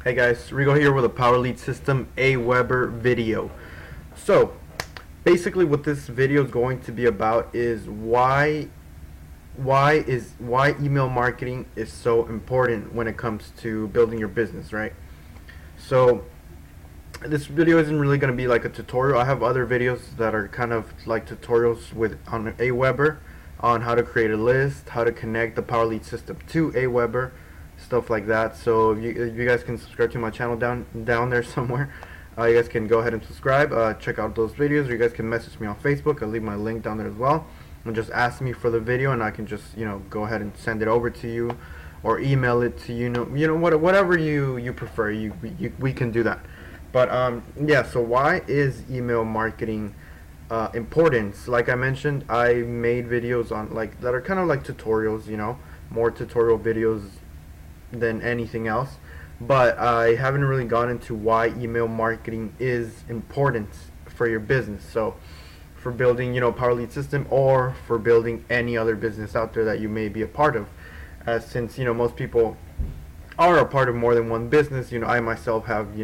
Hey guys, Rigo here with a Power Lead System Aweber video. So basically what this video is going to be about is why email marketing is so important when it comes to building your business, right? So this video isn't really going to be like a tutorial. I have other videos that are kind of like tutorials on Aweber on how to create a list, how to connect the Power Lead System to Aweber, stuff like that. So if you guys can subscribe to my channel down there somewhere. You guys can go ahead and subscribe, check out those videos, or you guys can message me on Facebook. I'll leave my link down there as well, and just ask me for the video, and I can just go ahead and send it over to you, or email it to whatever you prefer. We can do that. But yeah, so why is email marketing important? Like I mentioned, I made videos on that are kind of like tutorials, more tutorial videos than anything else. But I haven't really gone into why email marketing is important for your business. So for building, Power Lead System, or for building any other business out there that you may be a part of. Since most people are a part of more than one business. I myself have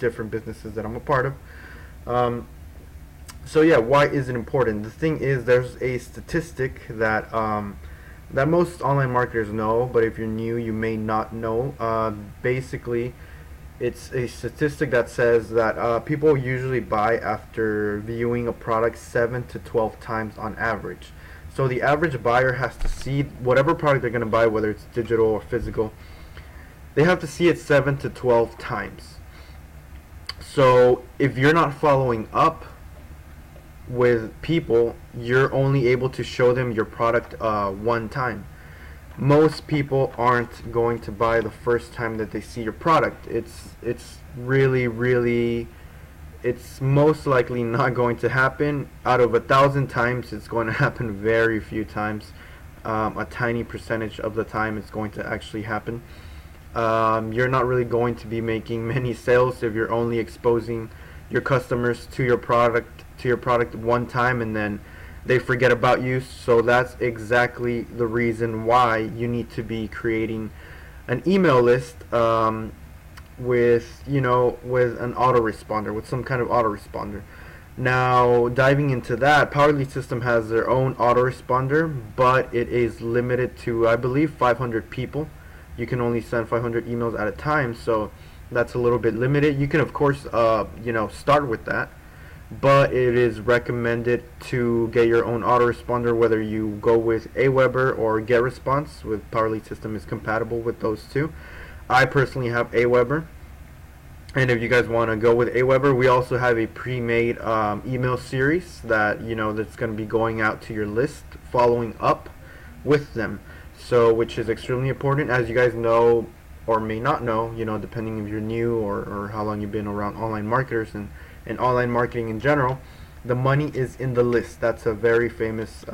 different businesses that I'm a part of. So yeah, why is it important? The thing is, there's a statistic that that most online marketers know, but if you're new, you may not know. Basically, it's a statistic that says that people usually buy after viewing a product 7 to 12 times on average. So the average buyer has to see whatever product they're going to buy, whether it's digital or physical. They have to see it 7 to 12 times. So if you're not following up with people, you're only able to show them your product one time. Most people aren't going to buy the first time that they see your product. It's really, it's most likely not going to happen. Out of 1,000 times, it's going to happen very few times. A tiny percentage of the time it's going to actually happen. You're not really going to be making many sales if you're only exposing your customers to your product one time and then they forget about you. So that's exactly the reason why you need to be creating an email list with an autoresponder, with some kind of autoresponder. Now, diving into that, Power Lead System has their own autoresponder, but it is limited to, I believe, 500 people. You can only send 500 emails at a time, so that's a little bit limited. You can, of course, start with that, but it is recommended to get your own autoresponder, whether you go with Aweber or GetResponse. With Power Lead System is compatible with those two. I personally have Aweber, and if you guys want to go with Aweber, we also have a pre-made email series that that's going to be going out to your list, following up with them. So, which is extremely important, as you guys know or may not know, depending if you're new or how long you've been around online marketers and online marketing in general. The money is in the list. That's a very famous,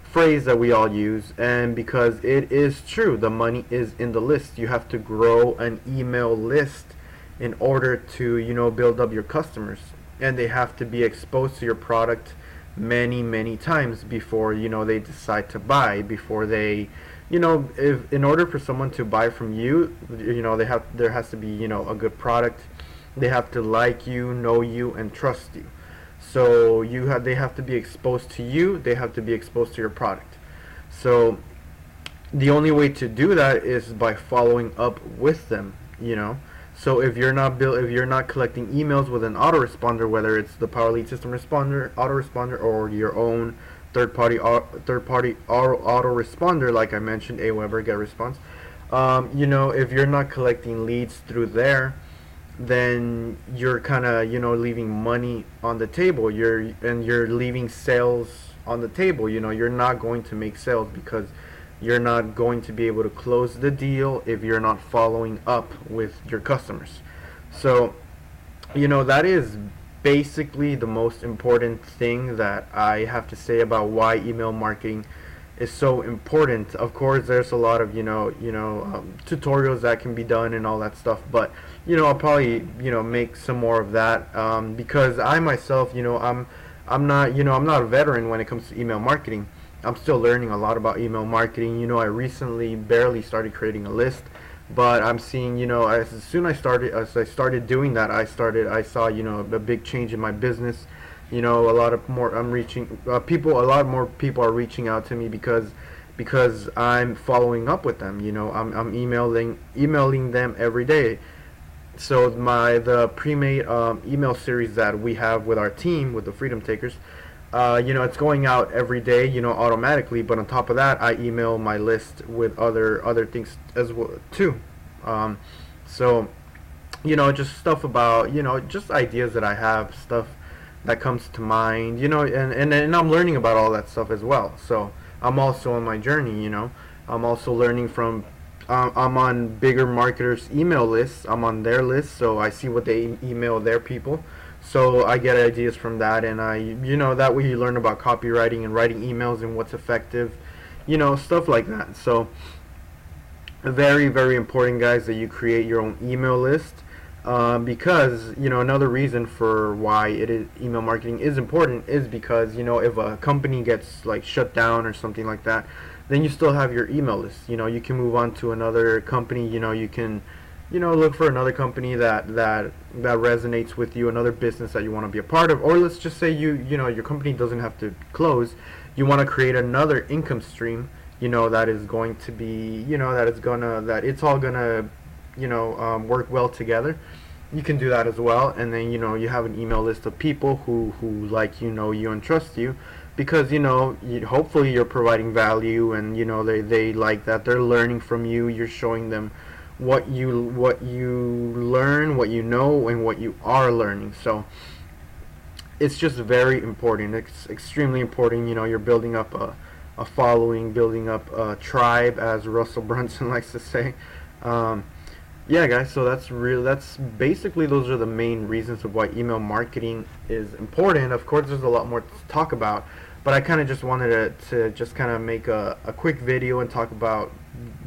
phrase that we all use, and because it is true, the money is in the list. You have to grow an email list in order to, build up your customers, and they have to be exposed to your product many times before they decide to buy, before they if in order for someone to buy from you, there has to be a good product. They have to like you, know you, and trust you. So they have to be exposed to you, they have to be exposed to your product. So the only way to do that is by following up with them. So if you're not collecting emails with an autoresponder, whether it's the Power Lead System autoresponder or your own third-party autoresponder, like I mentioned, Aweber, GetResponse, if you're not collecting leads through there, then you're kind of leaving money on the table. You're leaving sales on the table. You're not going to make sales because you're not going to be able to close the deal if you're not following up with your customers. So that is basically the most important thing that I have to say about why email marketing is so important. Of course, there's a lot of tutorials that can be done and all that stuff, but I'll probably make some more of that because I myself, I'm not a veteran when it comes to email marketing. I'm still learning a lot about email marketing. I recently barely started creating a list. but I'm seeing, as I started doing that, I saw, a big change in my business. A lot of more I'm reaching people. A lot more people are reaching out to me because I'm following up with them. I'm emailing them every day. So the pre-made email series that we have with our team, with the Freedom Takers, it's going out every day, automatically. But on top of that, I email my list with other things as well too. Um, so just stuff about, just ideas that I have, stuff that comes to mind, and I'm learning about all that stuff as well. So I'm also on my journey. I'm also learning from. I'm on bigger marketers' email lists. I'm on their list, so I see what they email their people. So I get ideas from that, and that way you learn about copywriting and writing emails and what's effective, stuff like that. So very, very important, guys, that you create your own email list. Because another reason for why email marketing is important is because if a company gets like shut down or something like that, then you still have your email list. You can move on to another company. You can look for another company that resonates with you, another business that you want to be a part of. Or let's just say your company doesn't have to close. You want to create another income stream, that is going to be, that it's all gonna work well together. You can do that as well, and then you have an email list of people who like you and trust you, because hopefully you're providing value, and they like that, they're learning from you, you're showing them what you learn, what you know, and what you are learning. So it's just very important. It's extremely important. You're building up a following, building up a tribe, as Russell Brunson likes to say. Yeah, guys, so that's basically, those are the main reasons of why email marketing is important. Of course, there's a lot more to talk about, but I kind of just wanted to just kind of make a quick video and talk about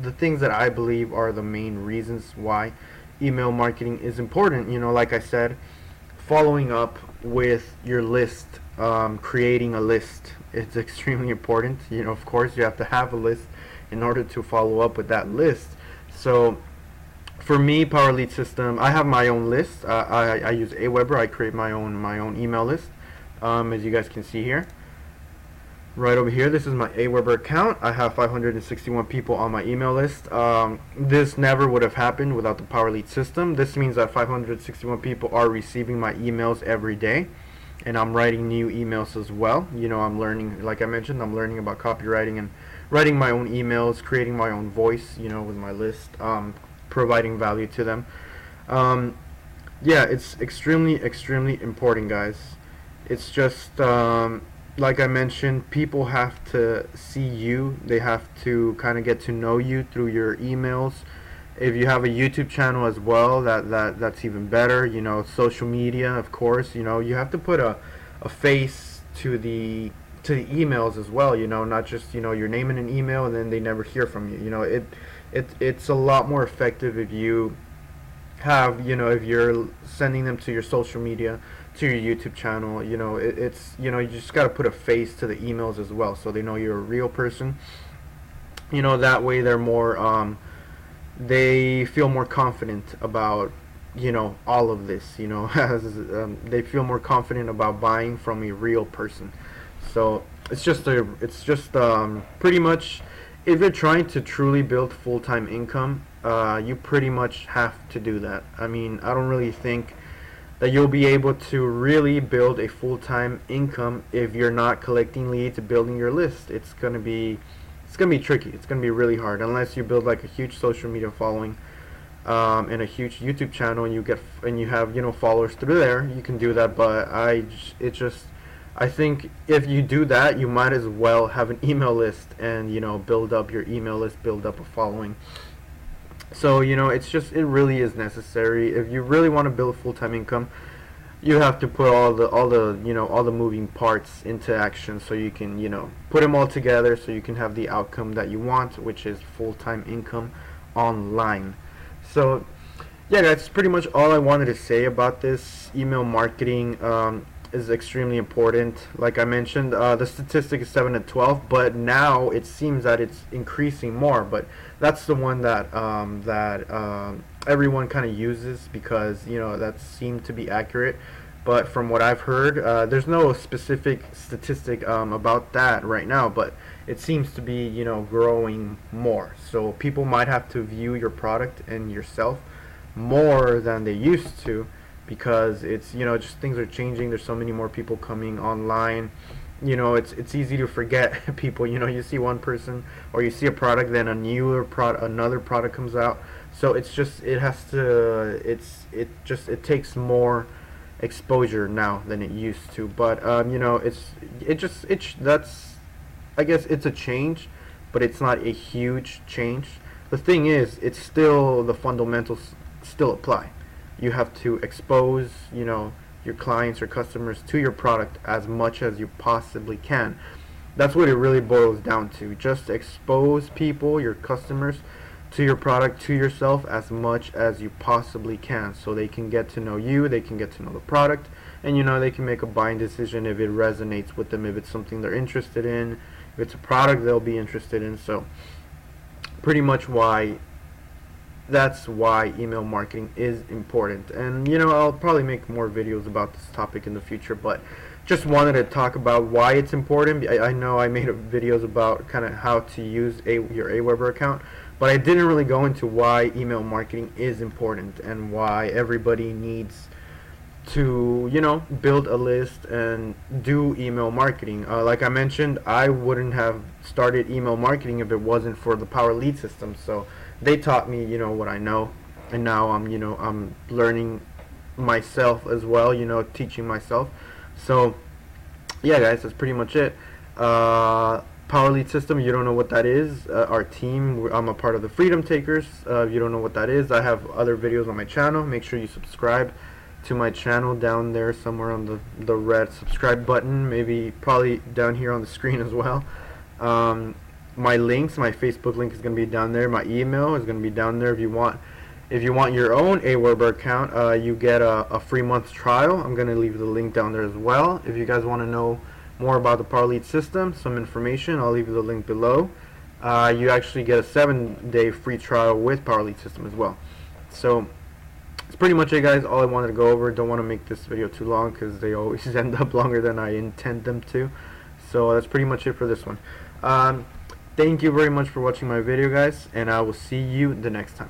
the things that I believe are the main reasons why email marketing is important. Like I said, following up with your list, creating a list, it's extremely important. Of course, you have to have a list in order to follow up with that list. So for me, Power Lead System, I have my own list. I use Aweber. I create my own email list, as you guys can see here. Right over here, this is my Aweber account. I have 561 people on my email list. This never would have happened without the Power Lead System. This means that 561 people are receiving my emails every day, and I'm writing new emails as well. I'm learning, like I mentioned, I'm learning about copywriting and writing my own emails, creating my own voice, with my list, providing value to them. Yeah, it's extremely, extremely important, guys. It's just, like I mentioned, people have to see you. They have to kind of get to know you through your emails. If you have a YouTube channel as well, that's even better. Social media, of course. You have to put a face to the emails as well. Not just your name in an email and then they never hear from you. It's a lot more effective if you have, if you're sending them to your social media, to your YouTube channel. It's you just got to put a face to the emails as well, so they know you're a real person. That way they're more they feel more confident about all of this. As they feel more confident about buying from a real person. So it's just pretty much, if you're trying to truly build full-time income, you pretty much have to do that. I mean, I don't really think that you'll be able to really build a full-time income if you're not collecting leads, building your list. It's gonna be tricky. It's gonna be really hard unless you build like a huge social media following, and a huge YouTube channel, and you have followers through there. You can do that, but I think if you do that, you might as well have an email list and build up your email list, build up a following. So it really is necessary. If you really want to build full-time income, you have to put all the moving parts into action, so you can put them all together, so you can have the outcome that you want, which is full-time income online. So yeah, that's pretty much all I wanted to say about this email marketing. is extremely important. Like I mentioned, the statistic is 7 to 12, but now it seems that it's increasing more. But that's the one that everyone kind of uses because that seemed to be accurate. But from what I've heard, there's no specific statistic about that right now, but it seems to be growing more. So people might have to view your product and yourself more than they used to, because it's just things are changing. There's so many more people coming online. It's easy to forget people. You see one person or you see a product, then another product comes out. So it takes more exposure now than it used to. But that's, I guess it's a change, but it's not a huge change. The thing is, it's still, the fundamentals still apply. You have to expose your clients or customers to your product as much as you possibly can. That's what it really boils down to. Just expose people, your customers, to your product, to yourself, as much as you possibly can, so they can get to know you, they can get to know the product, and they can make a buying decision if it resonates with them, if it's something they're interested in, if it's a product they'll be interested in. So pretty much that's why email marketing is important. And I'll probably make more videos about this topic in the future, but just wanted to talk about why it's important. I know I made videos about kind of how to use your Aweber account, but I didn't really go into why email marketing is important and why everybody needs to build a list and do email marketing. Like I mentioned, I wouldn't have started email marketing if it wasn't for the Power Lead system. So they taught me what I know, and now I'm learning myself as well, teaching myself. So yeah guys, that's pretty much it. Power Lead system, you don't know what that is, our team, I'm a part of the Freedom Takers. If you don't know what that is, I have other videos on my channel. Make sure you subscribe to my channel down there somewhere on the red subscribe button, probably down here on the screen as well. My links, my Facebook link is going to be down there, my email is going to be down there. If you want your own Aweber account, you get a free month trial. I'm going to leave the link down there as well. If you guys want to know more about the Power Lead system, some information, I'll leave the link below. You actually get a 7-day free trial with Power Lead system as well. So that's pretty much it guys, all I wanted to go over. Don't want to make this video too long because they always end up longer than I intend them to. So that's pretty much it for this one. Thank you very much for watching my video guys, and I will see you the next time.